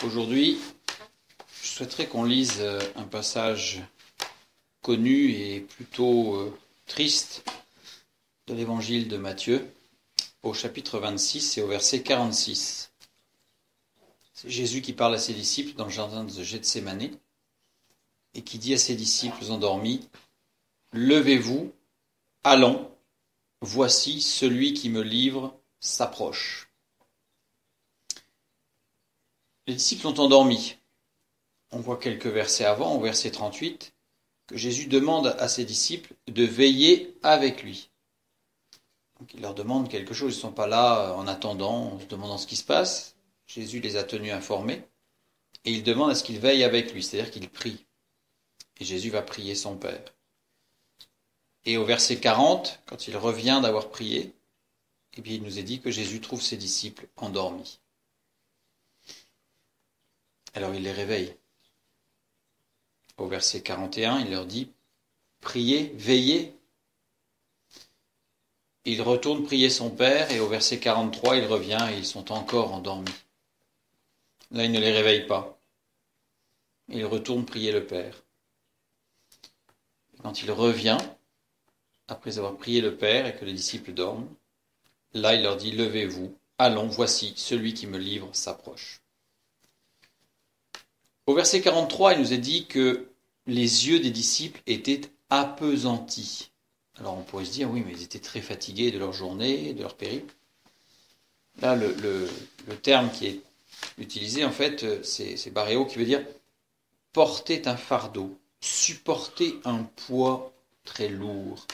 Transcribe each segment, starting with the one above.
Aujourd'hui, je souhaiterais qu'on lise un passage connu et plutôt triste de l'évangile de Matthieu, au chapitre 26 et au verset 46. C'est Jésus qui parle à ses disciples dans le jardin de Gethsémani et qui dit à ses disciples endormis : « Levez-vous, allons, voici celui qui me livre s'approche. » Les disciples ont endormi. On voit quelques versets avant, au verset 38, que Jésus demande à ses disciples de veiller avec lui. Donc il leur demande quelque chose, ils ne sont pas là en attendant, en se demandant ce qui se passe. Jésus les a tenus informés et il demande à ce qu'ils veillent avec lui, c'est-à-dire qu'ils prient. Et Jésus va prier son Père. Et au verset 40, quand il revient d'avoir prié, eh bien, il nous est dit que Jésus trouve ses disciples endormis. Alors il les réveille. Au verset 41, il leur dit « Priez, veillez ». Il retourne prier son Père et au verset 43, il revient et ils sont encore endormis. Là, il ne les réveille pas. Il retourne prier le Père. Et quand il revient, après avoir prié le Père et que les disciples dorment, là, il leur dit « Levez-vous, allons, voici, celui qui me livre s'approche ». Au verset 43, il nous est dit que les yeux des disciples étaient appesantis. Alors on pourrait se dire, oui, mais ils étaient très fatigués de leur journée, de leur périple. Là, le terme qui est utilisé, en fait, c'est baréo, qui veut dire porter un fardeau, supporter un poids très lourd.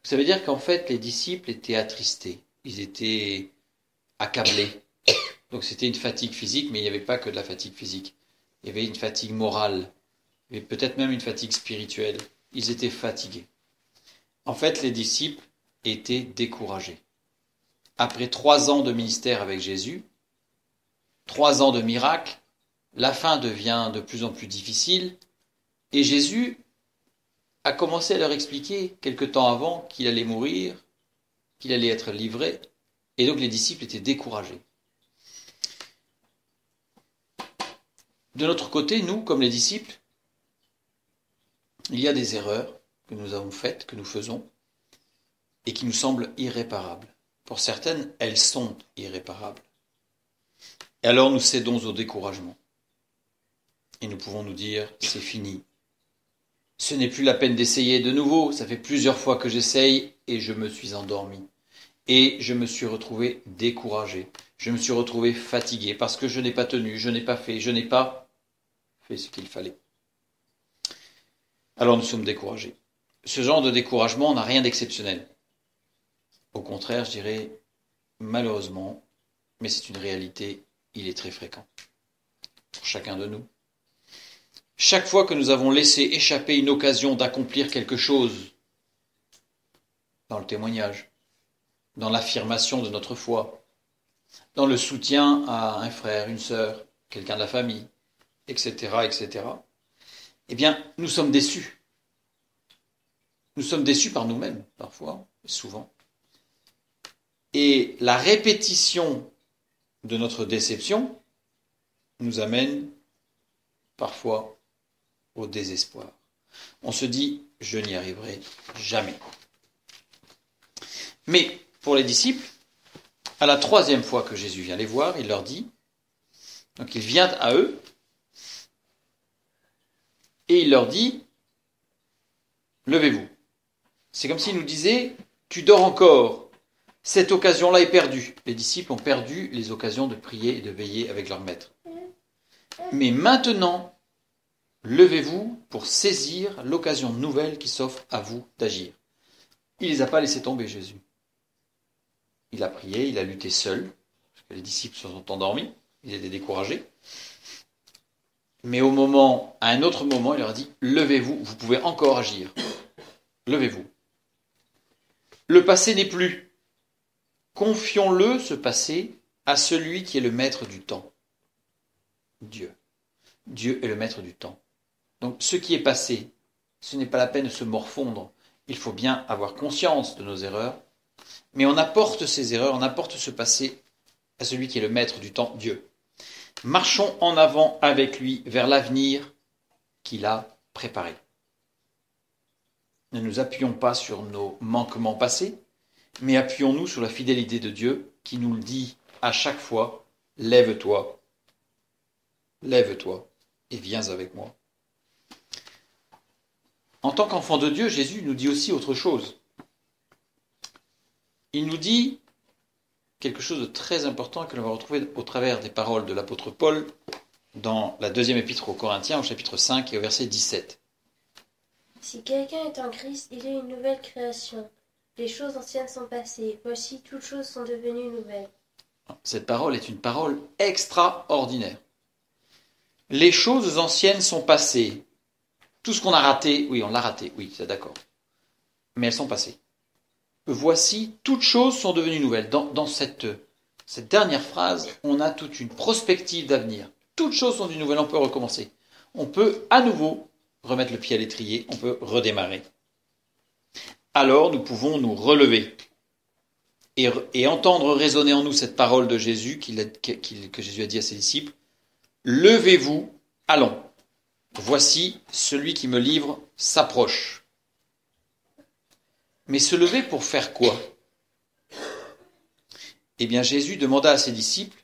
Ça veut dire qu'en fait, les disciples étaient attristés, ils étaient accablés. Donc c'était une fatigue physique, mais il n'y avait pas que de la fatigue physique. Il y avait une fatigue morale, et peut-être même une fatigue spirituelle. Ils étaient fatigués. En fait, les disciples étaient découragés. Après 3 ans de ministère avec Jésus, 3 ans de miracles, la fin devient de plus en plus difficile, et Jésus a commencé à leur expliquer quelque temps avant qu'il allait mourir, qu'il allait être livré, et donc les disciples étaient découragés. De notre côté, nous, comme les disciples, il y a des erreurs que nous avons faites, que nous faisons, et qui nous semblent irréparables. Pour certaines, elles sont irréparables. Et alors nous cédons au découragement. Et nous pouvons nous dire, c'est fini. Ce n'est plus la peine d'essayer de nouveau. Ça fait plusieurs fois que j'essaye et je me suis endormi. Et je me suis retrouvé découragé. Je me suis retrouvé fatigué parce que je n'ai pas tenu, je n'ai pas fait, je n'ai pas fait ce qu'il fallait. Alors nous sommes découragés. Ce genre de découragement n'a rien d'exceptionnel. Au contraire, je dirais, malheureusement, mais c'est une réalité, il est très fréquent pour chacun de nous. Chaque fois que nous avons laissé échapper une occasion d'accomplir quelque chose, dans le témoignage, dans l'affirmation de notre foi, dans le soutien à un frère, une sœur, quelqu'un de la famille, etc., etc., eh bien, nous sommes déçus. Nous sommes déçus par nous-mêmes, parfois, souvent. Et la répétition de notre déception nous amène parfois au désespoir. On se dit, je n'y arriverai jamais. Mais pour les disciples, à la 3e fois que Jésus vient les voir, il leur dit, donc il vient à eux, et il leur dit, levez-vous. C'est comme s'il nous disait, tu dors encore, cette occasion-là est perdue. Les disciples ont perdu les occasions de prier et de veiller avec leur maître. Mais maintenant, levez-vous pour saisir l'occasion nouvelle qui s'offre à vous d'agir. Il ne les a pas laissés tomber, Jésus. Il a prié, il a lutté seul, parce que les disciples se sont endormis, ils étaient découragés. Mais à un autre moment, il leur a dit, levez-vous, vous pouvez encore agir. Levez-vous. Le passé n'est plus. Confions-le, ce passé, à celui qui est le maître du temps. Dieu. Dieu est le maître du temps. Donc ce qui est passé, ce n'est pas la peine de se morfondre. Il faut bien avoir conscience de nos erreurs, mais on apporte ces erreurs, on apporte ce passé à celui qui est le maître du temps, Dieu. Marchons en avant avec lui vers l'avenir qu'il a préparé. Ne nous appuyons pas sur nos manquements passés, mais appuyons-nous sur la fidélité de Dieu qui nous le dit à chaque fois, lève-toi et viens avec moi. En tant qu'enfant de Dieu, Jésus nous dit aussi autre chose. Il nous dit quelque chose de très important que l'on va retrouver au travers des paroles de l'apôtre Paul dans la deuxième épître aux Corinthiens, au chapitre 5 et au verset 17. Si quelqu'un est en Christ, il est une nouvelle création. Les choses anciennes sont passées. Voici, toutes choses sont devenues nouvelles. Cette parole est une parole extraordinaire. Les choses anciennes sont passées. Tout ce qu'on a raté, oui, on l'a raté, oui, c'est d'accord. Mais elles sont passées. Voici, toutes choses sont devenues nouvelles. Dans cette dernière phrase, on a toute une prospective d'avenir. Toutes choses sont devenues nouvelles, on peut recommencer. On peut à nouveau remettre le pied à l'étrier, on peut redémarrer. Alors nous pouvons nous relever et entendre résonner en nous cette parole de Jésus que Jésus a dit à ses disciples. Levez-vous, allons. Voici, celui qui me livre s'approche. Mais se lever pour faire quoi? Eh bien, Jésus demanda à ses disciples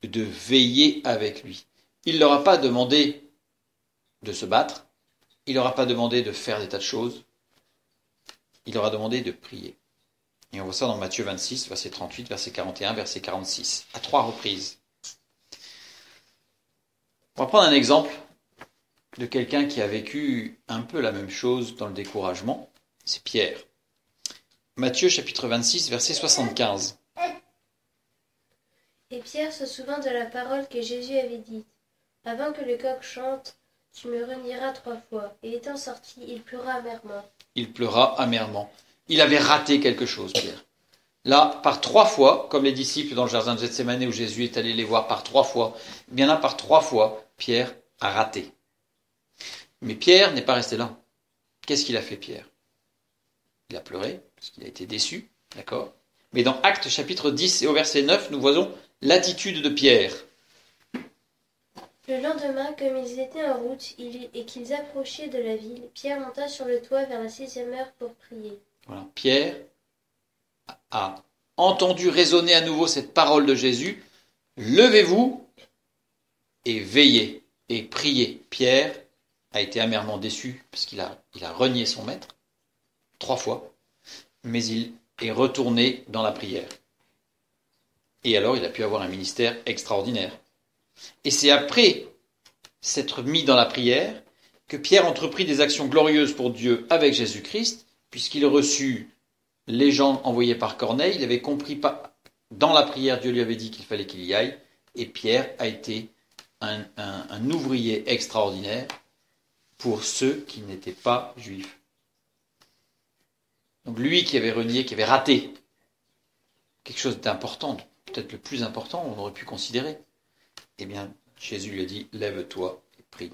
de veiller avec lui. Il ne leur a pas demandé de se battre, il ne leur a pas demandé de faire des tas de choses, il leur a demandé de prier. Et on voit ça dans Matthieu 26, verset 38, verset 41, verset 46, à 3 reprises. On va prendre un exemple de quelqu'un qui a vécu un peu la même chose dans le découragement, c'est Pierre. Matthieu chapitre 26, verset 75. Et Pierre se souvint de la parole que Jésus avait dite. Avant que le coq chante, tu me renieras 3 fois. Et étant sorti, il pleura amèrement. Il pleura amèrement. Il avait raté quelque chose, Pierre. Là, par 3 fois, comme les disciples dans le jardin de Gethsémani où Jésus est allé les voir par 3 fois, eh bien là, par 3 fois, Pierre a raté. Mais Pierre n'est pas resté là. Qu'est-ce qu'il a fait, Pierre? Il a pleuré, parce qu'il a été déçu, d'accord? Mais dans Actes chapitre 10 et au verset 9, nous voyons l'attitude de Pierre. Le lendemain, comme ils étaient en route et qu'ils approchaient de la ville, Pierre monta sur le toit vers la 6e heure pour prier. Voilà. Pierre a entendu résonner à nouveau cette parole de Jésus. Levez-vous et veillez et priez. Pierre a été amèrement déçu parce qu'il a renié son maître 3 fois, mais il est retourné dans la prière. Et alors il a pu avoir un ministère extraordinaire. Et c'est après s'être mis dans la prière que Pierre entreprit des actions glorieuses pour Dieu avec Jésus-Christ, puisqu'il reçut les gens envoyés par Corneille. Il avait compris, dans la prière, Dieu lui avait dit qu'il fallait qu'il y aille, et Pierre a été un ouvrier extraordinaire pour ceux qui n'étaient pas juifs. Donc lui qui avait renié, qui avait raté quelque chose d'important, peut-être le plus important, on aurait pu considérer, eh bien, Jésus lui a dit, lève-toi et prie.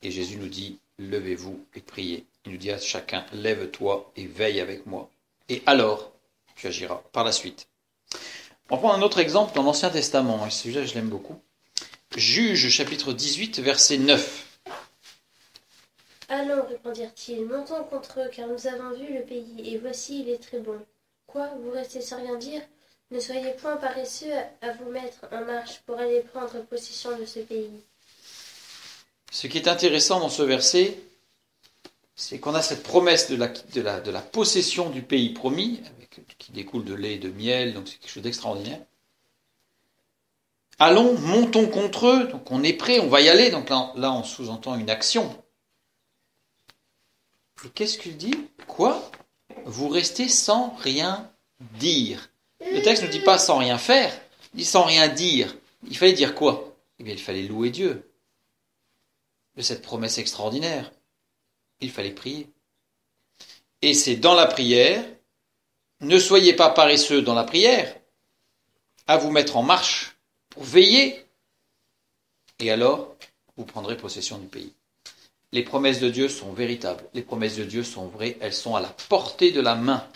Et Jésus nous dit, levez-vous et priez. Il nous dit à chacun, lève-toi et veille avec moi. Et alors, tu agiras par la suite. On va prendre un autre exemple dans l'Ancien Testament, et celui-là je l'aime beaucoup. Juge chapitre 18, verset 9. Allons, répondirent-ils, montons contre eux, car nous avons vu le pays, et voici, il est très bon. Quoi, vous restez sans rien dire? Ne soyez point paresseux à vous mettre en marche pour aller prendre possession de ce pays. Ce qui est intéressant dans ce verset, c'est qu'on a cette promesse de la possession du pays promis, qui découle de lait et de miel, donc c'est quelque chose d'extraordinaire. Allons, montons contre eux, donc on est prêt, on va y aller, donc là on sous-entend une action. Et qu'est-ce qu'il dit? Quoi? Vous restez sans rien dire. Le texte ne dit pas sans rien faire, il dit sans rien dire. Il fallait dire quoi? Eh bien, il fallait louer Dieu de cette promesse extraordinaire. Il fallait prier. Et c'est dans la prière, ne soyez pas paresseux dans la prière, à vous mettre en marche pour veiller, et alors vous prendrez possession du pays. Les promesses de Dieu sont véritables, les promesses de Dieu sont vraies, elles sont à la portée de la main.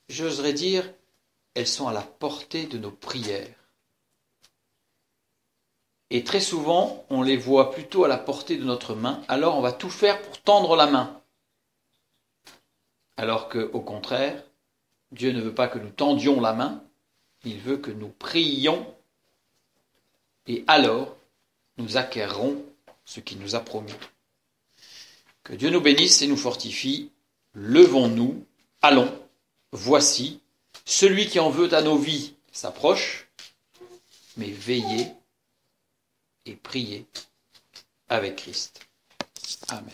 J'oserais dire, elles sont à la portée de nos prières. Et très souvent, on les voit plutôt à la portée de notre main, alors on va tout faire pour tendre la main. Alors qu'au contraire, Dieu ne veut pas que nous tendions la main, il veut que nous prions, et alors nous acquerrons ce qu'il nous a promis. Que Dieu nous bénisse et nous fortifie. Levons-nous, allons, voici, celui qui en veut à nos vies s'approche, mais veillez et priez avec Christ. Amen.